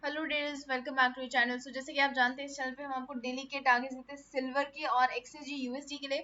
Hello dears, welcome back to channel. So जैसे कि आप जानते हैं, इस चैनल पे हम आपको डेली के टारगेट्स देते हैं सिल्वर के और एक्सएसजी यूएसडी के लिए।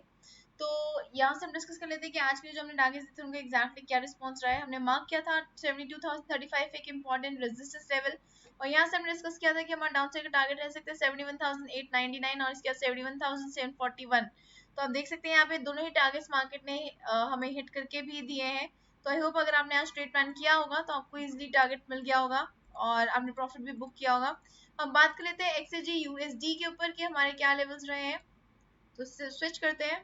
तो यहाँ से हम डिस्कस कर लेते हैं कि आज के लिए जो हमने टारगेट्स दिए थे उनका एग्जैक्टली क्या रिस्पॉन्स रहा है। हमने मार्क किया था 72,035 एक इंपॉर्टेंट रेजिस्टेंस लेवल, और यहाँ से हमने डिस्कस किया था कि हमारा डाउन साइड का टारगेट रह सकता है 71,899 और इसके बाद 71,741। तो आप देख सकते हैं यहाँ पे दोनों ही टारगेट्स मार्केट ने हमें हिट करके भी दिए हैं। तो आई होप अगर आपने आज ट्रेड प्लान किया होगा तो आपको इजीली टारगेट मिल गया होगा और आपने प्रॉफिट भी बुक किया होगा। हम बात कर लेते हैं एक्सएजी यूएसडी के ऊपर कि हमारे क्या लेवल्स रहे हैं। तो स्विच करते हैं।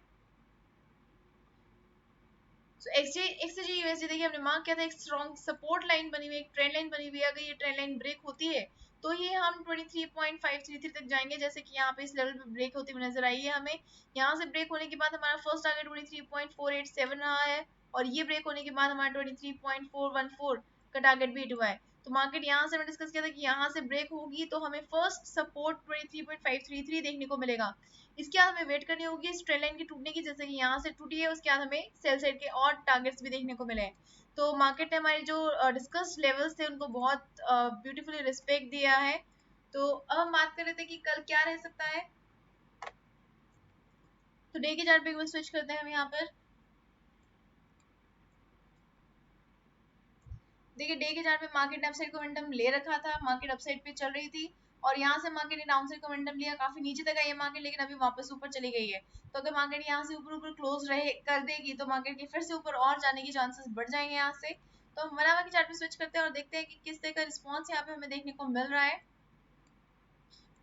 तो एक्सएजी यूएसडी देखिए, हमने मार्क किया था एक स्ट्रॉन्ग सपोर्ट लाइन बनी हुई, एक ट्रेंड लाइन बनी हुई है। अगर ये ट्रेंड लाइन ब्रेक होती है तो ये हम 23.533 तक जाएंगे, जैसे कि यहाँ पे इस लेवल पे ब्रेक होती हुई नजर आई है हमें। यहाँ से ब्रेक होने के बाद हमारा फर्स्ट टारगेट 23.487 रहा है, और ये ब्रेक होने के बाद हमारा 23.414 का टारगेट भी हिट हुआ है। तो मार्केट यहाँ से हमने डिस्कस किया था कि यहाँ से ब्रेक होगी तो हमें फर्स्ट सपोर्ट 23.533 देखने को मिलेगा। इसके बाद हमें वेट करनी होगी इस ट्रेंड लाइन की टूटने की, जैसे कि यहाँ से टूटी है उसके बाद हमें सेल साइड के और टारगेट्स भी देखने को मिले हैं। तो मार्केट ने हमारे जो डिस्कस्ड लेवल्स थे उनको बहुत ब्यूटीफुली रिस्पेक्ट दिया है। तो अब हम बात कर लेते हैं कि कल क्या रह सकता है। तो डे के चार्ट पे स्विच करते हैं हम यहाँ पर। देखिए, डे के चार्ट पे मार्केट ने अपसाइड का मोमेंटम ले रखा था, मार्केट अपसाइड पे चल रही थी और यहाँ से मार्केट ने डाउन साइड का मोमेंटम लिया, काफी नीचे तक आई है मार्केट, लेकिन अभी वापस ऊपर चली गई है। तो अगर मार्केट यहाँ से ऊपर ऊपर क्लोज रहे कर देगी तो मार्केट के फिर से ऊपर और जाने के चांसेस बढ़ जाएंगे यहाँ से। तो हम मनावा के चार्ट पे स्विच करते हैं और देखते हैं कि किस तरह का रिस्पॉन्स यहाँ पे हमें देखने को मिल रहा है।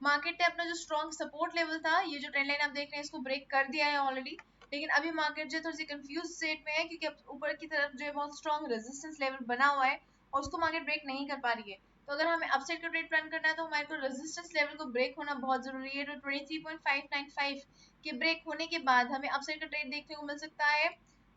मार्केट ने अपना जो स्ट्रॉन्ग सपोर्ट लेवल था, ये जो ट्रेंड लाइन आप देख रहे हैं, इसको ब्रेक कर दिया है ऑलरेडी। लेकिन अभी मार्केट जो थोड़ी सी कंफ्यूज स्टेट में है, क्योंकि अब ऊपर की तरफ जो है बहुत स्ट्रॉन्ग रेजिस्टेंस लेवल बना हुआ है और उसको मार्केट ब्रेक नहीं कर पा रही है। तो अगर हमें अपसाइड का ट्रेड प्लान करना है तो हमारे को रेजिस्टेंस लेवल को ब्रेक होना बहुत जरूरी है। तो 23.595 के ब्रेक होने के बाद हमें अपसाइड का ट्रेड देखने को मिल सकता है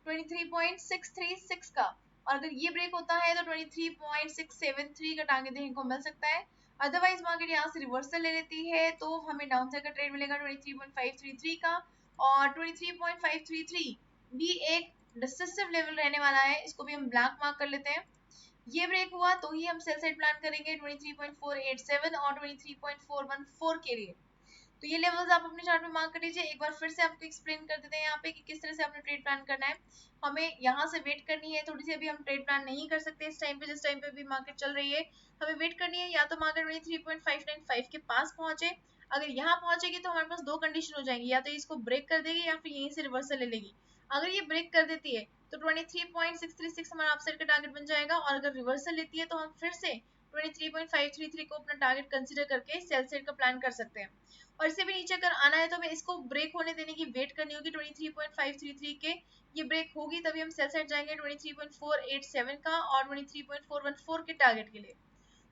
23.636 का, और अगर ये ब्रेक होता है तो 23.673 का टारगेट देखने को मिल सकता है। अदरवाइज मार्केट यहाँ से रिवर्सल ले लेती है तो हमें डाउन साइड का ट्रेड मिलेगा 23.533 का, और 23.533 भी एक डिसिसिव लेवल रहने वाला है। इसको भी हम ब्लैक मार्क कर लेते हैं। ये ब्रेक हुआ तो ही हम सेल साइड प्लान करेंगे 23.487 और 23.414 के लिए। तो ये लेवल्स आप अपने चार्ट में मार्क कर लीजिए। एक बार फिर से आपको एक्सप्लेन कर देते हैं यहाँ पे कि किस तरह से आपने ट्रेड प्लान करना है। हमें यहाँ से वेट करनी है थोड़ी सी, अभी हम ट्रेड प्लान नहीं कर सकते इस टाइम पे, जिस टाइम पे भी मार्केट चल रही है। हमें वेट करनी है या तो मार्केट 23.595 के पास पहुंचे। अगर यहाँ पहुंचेगी तो हमारे पास दो कंडीशन हो जाएंगी, या तो इसको ब्रेक कर देगी या फिर यहीं से रिवर्सल ले लेगी। अगर ये ब्रेक कर देती है तो 23.636 हमारा अपसाइड का टारगेट बन जाएगा, और अगर रिवर्सल लेती है तो हम फिर से 23.533 को अपना टारगेट कंसीडर करके सेल साइड का प्लान कर सकते हैं। और इससे भी नीचे अगर आना है तो हमें इसको ब्रेक होने देने की वेट करनी होगी 23.533 के। ये ब्रेक होगी तभी हम सेल साइड जाएंगे 23.487 का और 23.414 के टारगेट के लिए।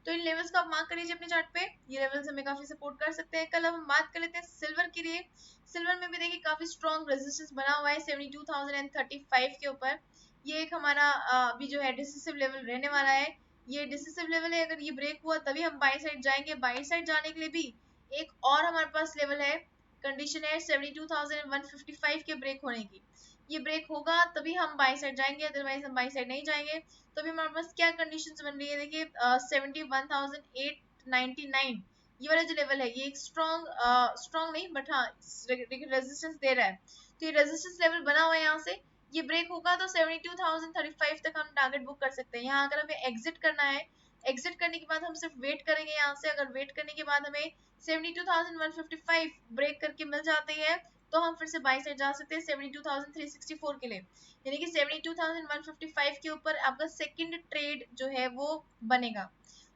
तो इन लेवल्स को आप मार्क कर लीजिए अपने चार्ट पे, ये लेवल्स हमें काफी सपोर्ट कर सकते हैं। कल अब हम बात कर लेते हैं सिल्वर के लिए। सिल्वर में भी देखिए काफी स्ट्रॉन्ग रेजिस्टेंस बना हुआ है 72,035 के ऊपर। ये एक हमारा अभी जो है डिसिसिव लेवल रहने वाला है। ये डिसिसिव लेवल है, अगर ये ब्रेक हुआ तभी हम बाई साइड जाएंगे। बाई साइड जाने के लिए भी एक और हमारे पास लेवल है, कंडीशन है 72,155 के ब्रेक होने की। ये ब्रेक होगा तभी हम बाई साइड जाएंगे, अदरवाइज हम बाई साइड नहीं जाएंगे। तो अभी हमारे पास क्या कंडीशंस बन रही है, देखिए 71,899 ये वाला जो लेवल है, ये एक स्ट्रॉन्ग नहीं बट हाँ रेजिस्टेंस दे रहा है। तो ये रेजिस्टेंस लेवल बना हुआ है, यहाँ से ये ब्रेक होगा तो 72,035 तक हम टारगेट बुक कर सकते हैं। यहाँ अगर हमें एग्जिट करना है, एग्जिट करने के बाद हम सिर्फ वेट करेंगे यहाँ से। अगर वेट करने के बाद हमें 72,155 ब्रेक करके मिल जाती है तो हम फिर से बाई साइड जा सकते हैं 72,364 के लिए, यानी कि 72,155 के ऊपर आपका सेकंड ट्रेड जो है वो बनेगा।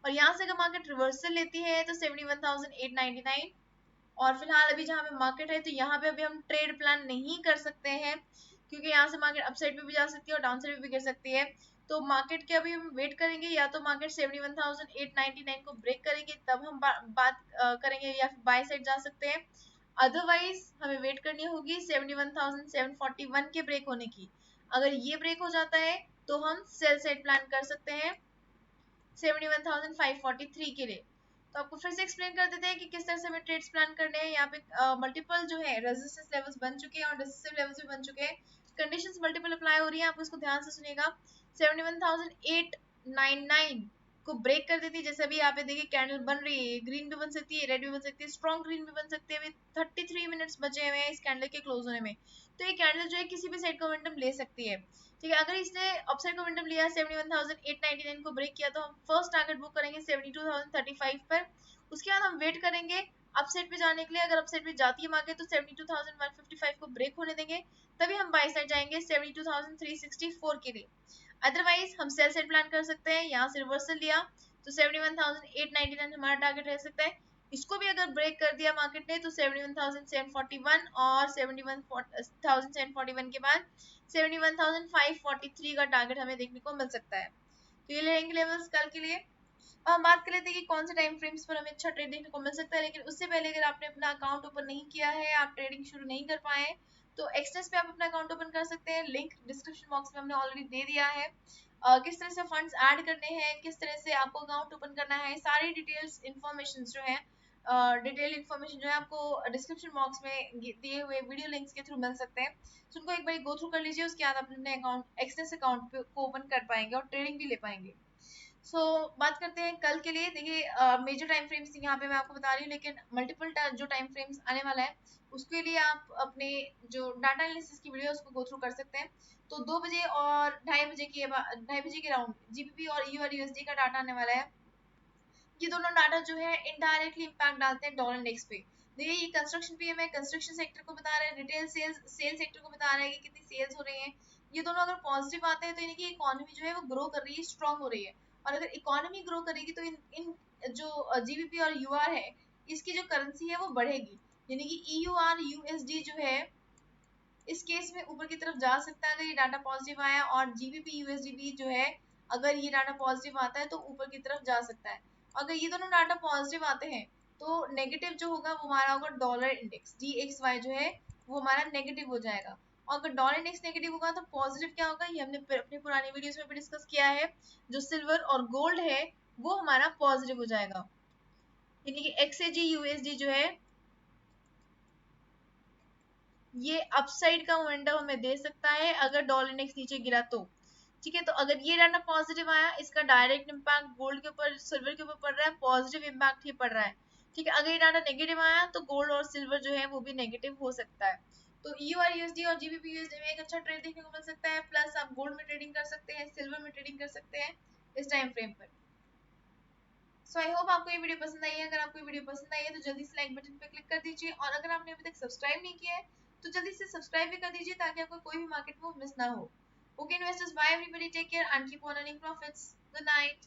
और यहाँ से अगर मार्केट रिवर्सल लेती है तो 71,899, और फिलहाल अभी जहाँ पे मार्केट है तो यहाँ पे अभी हम ट्रेड प्लान नहीं कर सकते हैं, क्योंकि यहाँ से मार्केट अपसाइड पे भी जा सकती है और डाउन साइड पे भी गिर सकती है। तो मार्केट के अभी हम वेट करेंगे, या तो मार्केट 71,899 को ब्रेक करेंगे तब हम बात करेंगे, या फिर बाय साइड जा सकते हैं। अदरवाइज हमें वेट करनी होगी 71,741 के ब्रेक होने की। अगर ये ब्रेक हो जाता है तो हम सेल साइड प्लान कर सकते हैं 71,543 के लिए। तो आपको फिर से एक्सप्लेन कर देते हैं कि किस तरह से हमें ट्रेड्स प्लान करने हैं। यहाँ पे मल्टीपल जो है रेजिस्टेंस लेवल्स बन चुके हैं और डिसिसिव लेवल्स भी बन चुके हैं। कंडीशंस मल्टीपल अप्लाई हो रही है, आप उसको ध्यान से सुनिएगा। 71,899 को ब्रेक कर देती है, जैसे अभी यहाँ पे देखिए कैंडल बन रही है, ग्रीन भी बन सकती है, रेड भी बन सकती है, स्ट्रॉन्ग ग्रीन भी बन सकती है। अभी 33 मिनट्स बचे हुए हैं इस कैंडल के क्लोज होने में, तो ये कैंडल जो है किसी भी साइड का मोमेंटम ले सकती है। ठीक है, अगर इसने अपसाइड का मोमेंटम लिया 71,899 को ब्रेक किया तो हम फर्स्ट टारगेट बुक करेंगे 72,035 पर। उसके बाद हम वेट करेंगे अपसाइड पे जाने के लिए। अगर अपसाइड पे जाती है मार्केट तो 72,155 को ब्रेक होने देंगे, तभी हम बाई साइड जाएंगे 72,364 के लिए। अदरवाइज हम सेल साइड प्लान कर सकते हैं, यहाँ से रिवर्सल लिया तो 71,899 हमारा टारगेट रह सकता है। इसको भी अगर ब्रेक कर दिया मार्केट ने तो 71,741 और 71,741 के बाद 71,543 का टारगेट हमें देखने को मिल सकता है। तो ये रहेंगे लेवल्स कल के लिए। अब हम बात कर लेते हैं कि कौन से टाइम फ्रेम्स पर हमें अच्छा ट्रेड देखने को मिल सकता है। लेकिन उससे पहले अगर आपने अपना अकाउंट ओपन नहीं किया है, आप ट्रेडिंग शुरू नहीं कर पाए, तो एक्सनेस पे आप अपना अकाउंट ओपन कर सकते हैं। लिंक डिस्क्रिप्शन बॉक्स में हमने ऑलरेडी दे दिया है। किस तरह से फंड्स ऐड करने हैं, किस तरह से आपको अकाउंट ओपन करना है, सारी डिटेल्स इन्फॉर्मेशन जो है डिटेल इन्फॉर्मेशन जो है आपको डिस्क्रिप्शन बॉक्स में दिए हुए वीडियो लिंक्स के थ्रू मिल सकते हैं। तो उनको एक बार गो थ्रू कर लीजिए, उसके बाद आप अपने अकाउंट एक्सनेस अकाउंट को ओपन कर पाएंगे और ट्रेडिंग भी ले पाएंगे। बात करते हैं कल के लिए। देखिए मेजर टाइम फ्रेम्स यहाँ पे मैं आपको बता रही हूँ, लेकिन मल्टीपल जो टाइम फ्रेम्स आने वाला है उसके लिए आप अपने जो डाटा एनालिसिस की वीडियो उसको गो थ्रू कर सकते हैं। तो 2 बजे और 2:30 बजे के राउंड जीबीपी और यूआरयूएसडी का डाटा आने वाला है। ये दोनों डाटा जो है इनडायरेक्टली इम्पैक्ट डालते हैं डॉलर इंडेक्स पे। देखिए ये कंस्ट्रक्शन पीएम है, कंस्ट्रक्शन सेक्टर को बता रहा है, रिटेल सेल सेक्टर को बता रहा है कि कितनी सेल्स हो रही हैं। ये दोनों अगर पॉजिटिव आते हैं तो यानी कि इकोनॉमी जो है वो ग्रो कर रही है, स्ट्रांग हो रही है। और अगर इकोनॉमी ग्रो करेगी तो इन जो जीबीपी और यूआर है इसकी जो करेंसी है वो बढ़ेगी, यानी कि ईयूआर यूएसडी जो है इस केस में ऊपर की तरफ जा सकता है अगर ये डाटा पॉजिटिव आया, और जीबीपी यूएसडी भी जो है अगर ये डाटा पॉजिटिव आता है तो ऊपर की तरफ जा सकता है। अगर ये दोनों डाटा पॉजिटिव आते हैं तो नेगेटिव जो होगा वो हमारा होगा डॉलर इंडेक्स DXY जो है वो हमारा नेगेटिव हो जाएगा। और अगर डॉलर इंडेक्स नेगेटिव होगा तो पॉजिटिव क्या होगा, ये हमने अपनी पुरानी वीडियोस में भी डिस्कस किया है। जो सिल्वर और गोल्ड है वो हमारा पॉजिटिव हो जाएगा, यानी कि XAG USD जो है ये अपसाइड का मोमेंटम हमें दे सकता है अगर डॉलर इंडेक्स नीचे गिरा तो। ठीक है, तो अगर ये डाटा पॉजिटिव आया इसका डायरेक्ट इम्पैक्ट गोल्ड के ऊपर सिल्वर के ऊपर पड़ रहा है, पॉजिटिव इम्पैक्ट ही पड़ रहा है। ठीक है, अगर ये डाटा नेगेटिव आया तो गोल्ड और सिल्वर जो है वो भी नेगेटिव हो सकता है। तो यूआरयूएसडी और जीबीपी यूएसडी में एक अच्छा ट्रेड देखने को मिल सकता है, प्लस आप गोल्ड में ट्रेडिंग कर सकते हैं, सिल्वर में ट्रेडिंग कर सकते हैं इस टाइम फ्रेम पर। आई होप आपको ये वीडियो पसंद आई है। अगर आपको ये वीडियो पसंद आई है तो जल्दी से लाइक बटन पर क्लिक कर दीजिए, और अगर आपने अभी तक सब्सक्राइब नहीं किया है तो जल्दी से सब्सक्राइब भी कर दीजिए ताकि आपको कोई भी मार्केट मूव मिस ना हो। Okay investors, bye everybody, take care and keep on earning profits. Good night.